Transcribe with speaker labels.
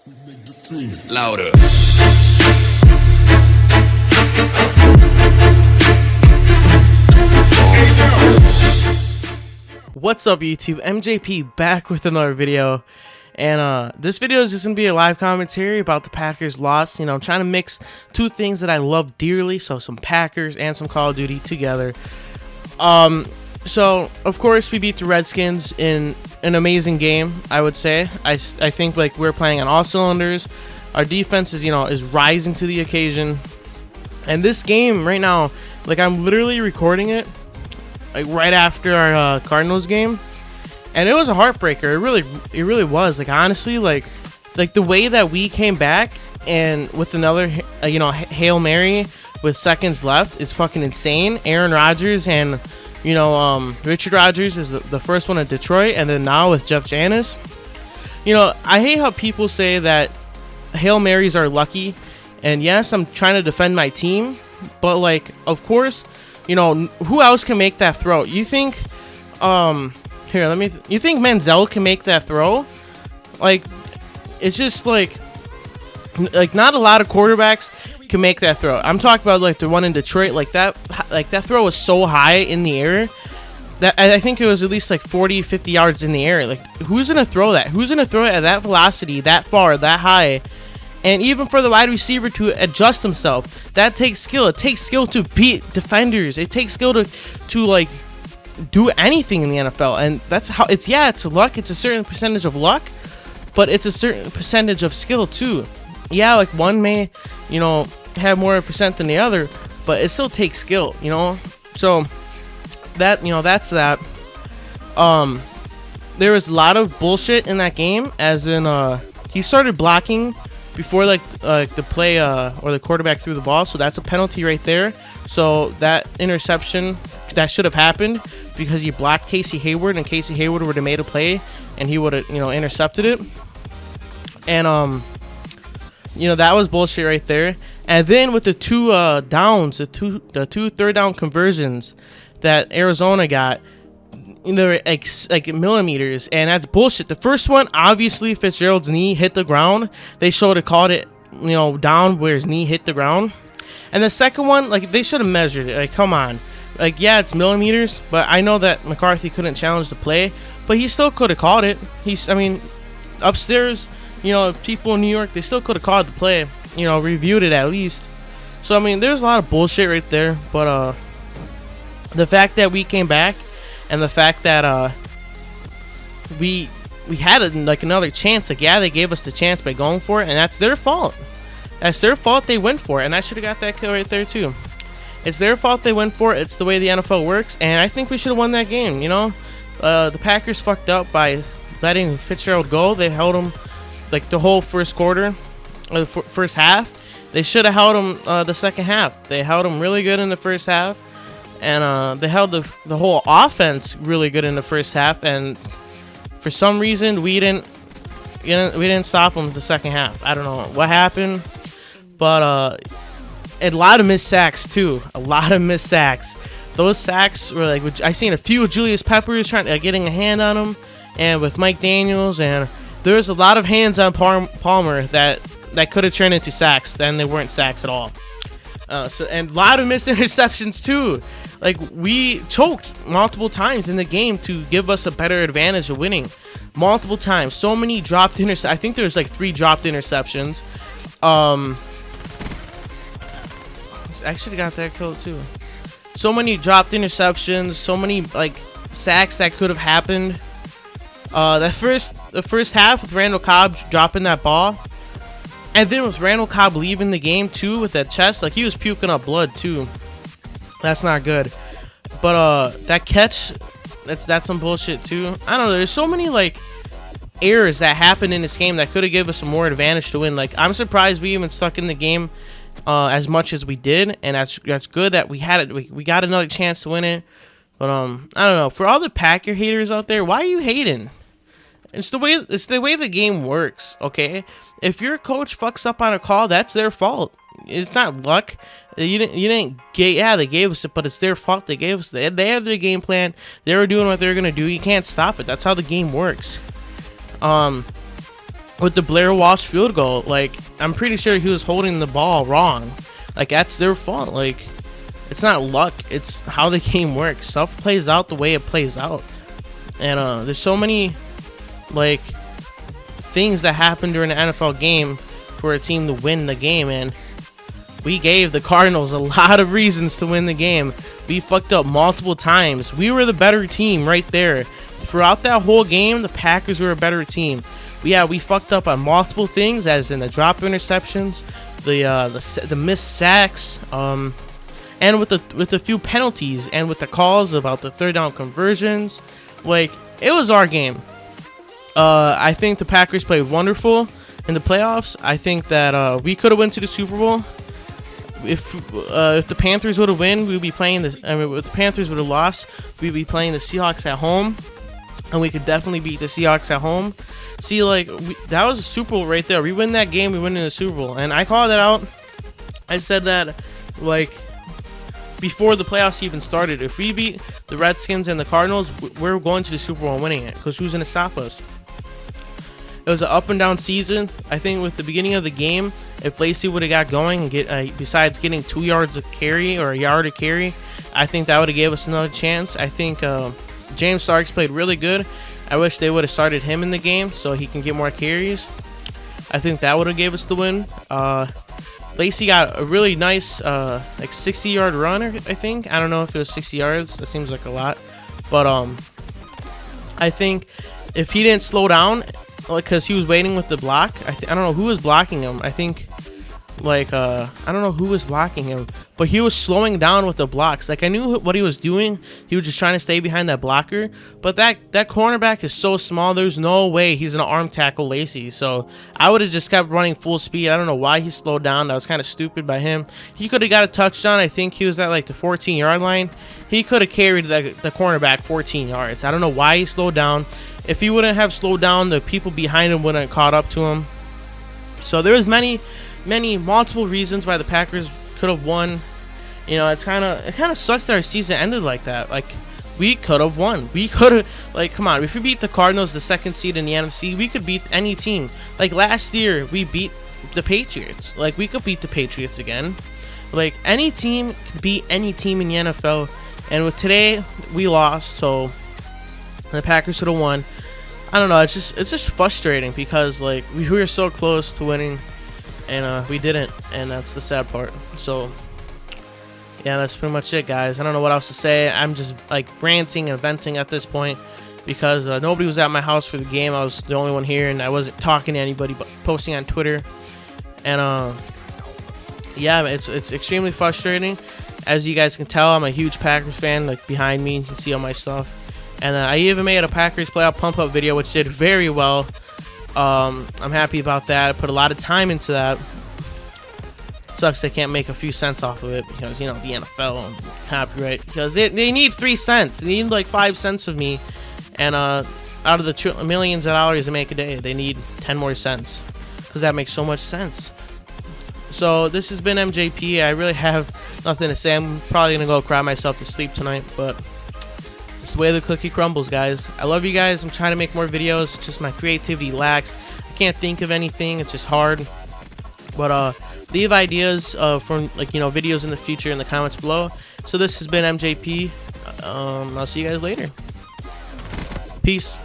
Speaker 1: Make the strings louder.
Speaker 2: What's up YouTube, MJP back with another video, and this video is just going to be a live commentary about the Packers loss. You know, I'm trying to mix two things that I love dearly, so some Packers and some Call of Duty together. So of course we beat the Redskins in an amazing game, I would say. I think like we're playing on all cylinders. Our defense is, is rising to the occasion. And this game right now, like I'm literally recording it like right after our Cardinals game, and it was a heartbreaker. It really was. Like honestly, like the way that we came back and with another Hail Mary with seconds left is fucking insane. Aaron Rodgers and Richard Rodgers is the first one in Detroit, and then now with Jeff Janis. I hate how people say that Hail Marys are lucky, and yes, I'm trying to defend my team, but like, of course, who else can make that throw? You think, you think Manziel can make that throw? Like, it's just like not a lot of quarterbacks can make that throw. I'm talking about like the one in Detroit, like that throw was so high in the air that I think it was at least like 40-50 yards in the air. Like, who's gonna throw that? Who's gonna throw it at that velocity, that far, that high? And even for the wide receiver to adjust himself, that takes skill. It takes skill to beat defenders. It takes skill to like do anything in the NFL. And that's how it's luck. It's a certain percentage of luck, but it's a certain percentage of skill too. Yeah, like one may, have more percent than the other, but it still takes skill, So that, that's that. There was a lot of bullshit in that game, as in he started blocking before the play or the quarterback threw the ball, so that's a penalty right there. So that interception that should have happened because he blocked Casey Hayward, and Casey Hayward would have made a play and he would have intercepted it. And that was bullshit right there. And then with the two downs, the two third down conversions that Arizona got, they're like millimeters, and that's bullshit. The first one, obviously Fitzgerald's knee hit the ground. They should have called it, down where his knee hit the ground. And the second one, like, they should have measured it. Like, come on. Like, yeah, it's millimeters, but I know that McCarthy couldn't challenge the play, but he still could have called it. Upstairs, people in New York, they still could have called the play, reviewed it at least. So, there's a lot of bullshit right there, but the fact that we came back, and the fact that we had another chance, like, yeah, they gave us the chance by going for it, and that's their fault. That's their fault. They went for it, and I should have got that kill right there too. It's their fault they went for it. It's the way the NFL works, and I think we should have won that game. The Packers fucked up by letting Fitzgerald go. They held him like the whole first quarter, or the first half. They should have held him the second half. They held him really good in the first half. And they held the whole offense really good in the first half, and for some reason we didn't stop them the second half. I don't know what happened, but a lot of missed sacks too. A lot of missed sacks. Those sacks were like, I seen a few of Julius Peppers getting a hand on them, and with Mike Daniels, and there was a lot of hands on Palmer that could have turned into sacks. Then they weren't sacks at all. And a lot of missed interceptions too. Like, we choked multiple times in the game to give us a better advantage of winning. Multiple times. So many dropped interceptions. I think there was like 3 dropped interceptions. I should have got that kill too. So many dropped interceptions. So many like sacks that could have happened. The first half with Randall Cobb dropping that ball. And then with Randall Cobb leaving the game too with that chest, like he was puking up blood too. That's not good. But that catch, that's some bullshit too. I don't know. There's so many like errors that happened in this game that could have given us some more advantage to win. Like, I'm surprised we even stuck in the game as much as we did, and that's good that we had it. We got another chance to win it. But I don't know. For all the Packer haters out there, why are you hating? It's the way the game works, okay? If your coach fucks up on a call, that's their fault. It's not luck. You didn't get. Yeah, they gave us it, but it's their fault. They gave us. They have their game plan. They were doing what they were gonna do. You can't stop it. That's how the game works. with the Blair Walsh field goal, like, I'm pretty sure he was holding the ball wrong. Like, that's their fault. Like, it's not luck, it's how the game works. Stuff plays out the way it plays out. And there's so many, like, things that happen during an NFL game for a team to win the game, and we gave the Cardinals a lot of reasons to win the game. We fucked up multiple times. We were the better team right there. Throughout that whole game, the Packers were a better team. We fucked up on multiple things, as in the drop interceptions, the missed sacks, and with the few penalties, and with the calls about the third down conversions. Like, it was our game. I think the Packers played wonderful in the playoffs. I think that we could have went to the Super Bowl. If the Panthers would have won, we'd be playing if the Panthers would have lost, we'd be playing the Seahawks at home, and we could definitely beat the Seahawks at home. See, like, that was a Super Bowl right there. We win that game, we win in the Super Bowl, and I called that out. I said that, like, before the playoffs even started. If we beat the Redskins and the Cardinals, we're going to the Super Bowl and winning it, because who's going to stop us? It was an up and down season. I think with the beginning of the game, if Lacey would have got going and besides getting 2 yards of carry or a yard of carry, I think that would have gave us another chance. I think James Starks played really good. I wish they would have started him in the game so he can get more carries. I think that would have gave us the win. Lacey got a really nice like 60-yard run, I think. I don't know if it was 60 yards. That seems like a lot. But I think if he didn't slow down, because he was waiting with the block. I don't know who was blocking him. I think, like, I don't know who was blocking him, but he was slowing down with the blocks. Like, I knew what he was doing. He was just trying to stay behind that blocker. But that cornerback is so small. There's no way he's gonna arm tackle Lacey. So I would have just kept running full speed. I don't know why he slowed down. That was kind of stupid by him. He could have got a touchdown. I think he was at like the 14-yard line. He could have carried the cornerback 14 yards. I don't know why he slowed down. If he wouldn't have slowed down, the people behind him wouldn't have caught up to him. So there was multiple reasons why the Packers could have won. You know, it kind of sucks that our season ended like that. Like, we could have won. We could have, like, come on. If we beat the Cardinals, the second seed in the NFC, we could beat any team. Like, last year, we beat the Patriots. Like, we could beat the Patriots again. Like, any team can beat any team in the NFL. And with today, we lost, so the Packers should have won. I don't know. It's just frustrating because, like, we were so close to winning, and we didn't, and that's the sad part. So yeah, that's pretty much it, guys. I don't know what else to say. I'm just, like, ranting and venting at this point because nobody was at my house for the game. I was the only one here, and I wasn't talking to anybody but posting on Twitter. And yeah, it's extremely frustrating. As you guys can tell, I'm a huge Packers fan. Like, behind me, you can see all my stuff. And I even made a Packers playoff pump-up video, which did very well. I'm happy about that. I put a lot of time into that. Sucks they can't make a few cents off of it because, you know, the NFL and copyright. Because they need 3 cents. They need like 5 cents of me. And out of the millions of dollars they make a day, they need 10 more cents. Because that makes so much sense. So this has been MJP. I really have nothing to say. I'm probably going to go cry myself to sleep tonight. But it's the way the cookie crumbles, guys. I love you guys. I'm trying to make more videos. It's just my creativity lacks. I can't think of anything. It's just hard. But leave ideas for, like, you know, videos in the future in the comments below. So this has been MJP. I'll see you guys later. Peace.